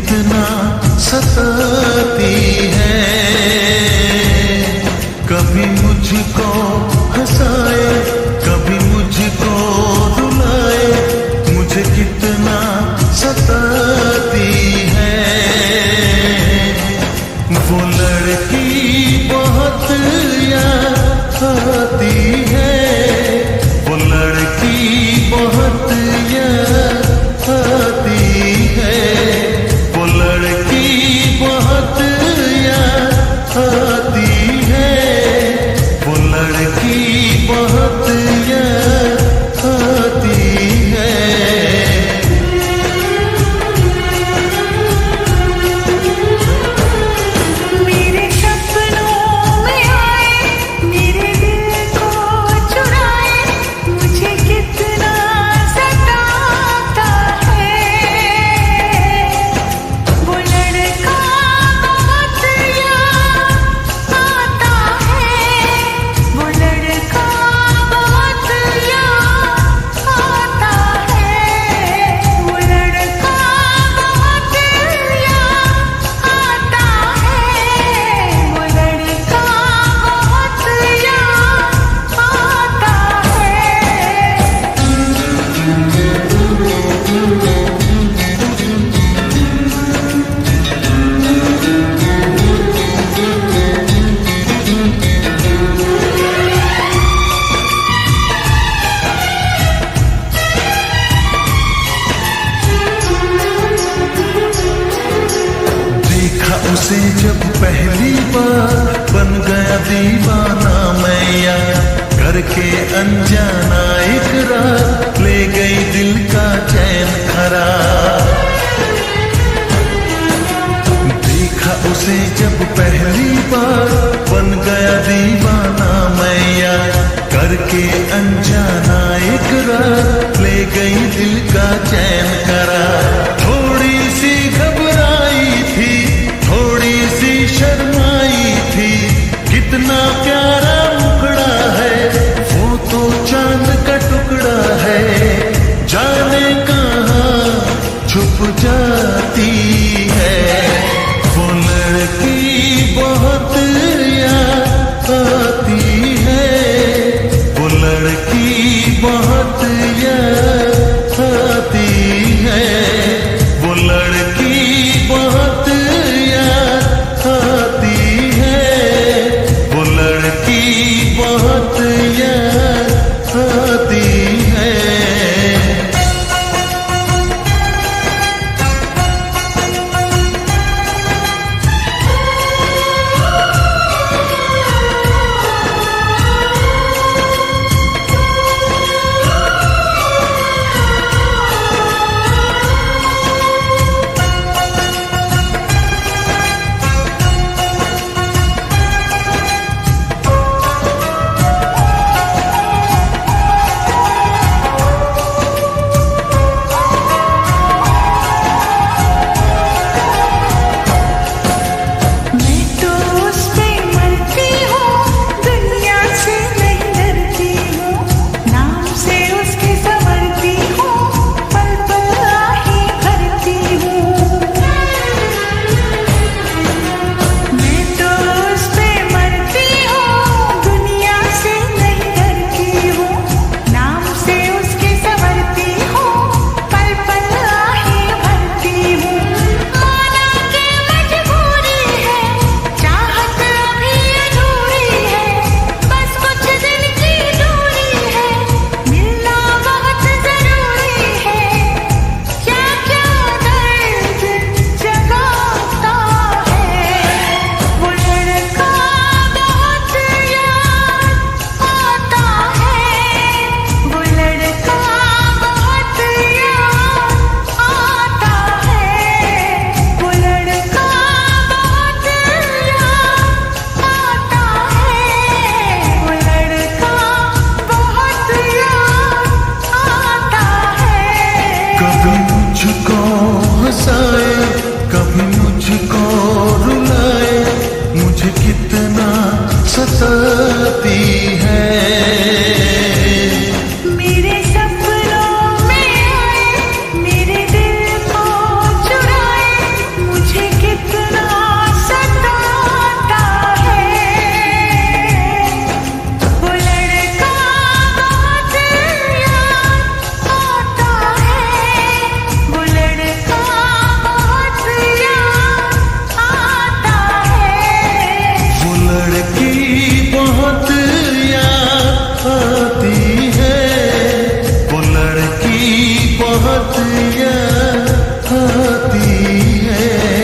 कितना सताती है, कभी मुझको हंसाए कभी मुझको रुलाए, मुझे कितना सताती है। वो लड़की बहुत याद आती है, वो लड़की बहुत याद आती है, वो लड़की बहुत याद आती है, वो लड़की बहुत याद आती है। मेरे सपनों में आए, मेरे दिल को चुराए, मुझे कितना सताता है। वो लड़का बहुत याद आता है, वो लड़का बहुत याद आता है, वो लड़का बहुत याद आता है, वो लड़का बहुत याद देखा उसे जब पहली बार बन गया दीवाना मैं यार, करके अनजाना इकरार ले गई दिल का चैन खराब। देखा उसे जब पहली बार बन गया दीवाना मैं यार, करके अनजाना इकरार ले गई दिल का चैन करार। थोड़ी सी घबराई थी, थोड़ी सी शर्माई थी, कितना प्यारा मुखड़ा है, वो तो चांद का टुकड़ा है, जाने कहाँ छुप जाती है। वो लड़की बहुत याद आती है, वो लड़की बहुत याद आती है, वो लड़की बहुत याद आती है, वो लड़की बहुत याद आती है। जाती है।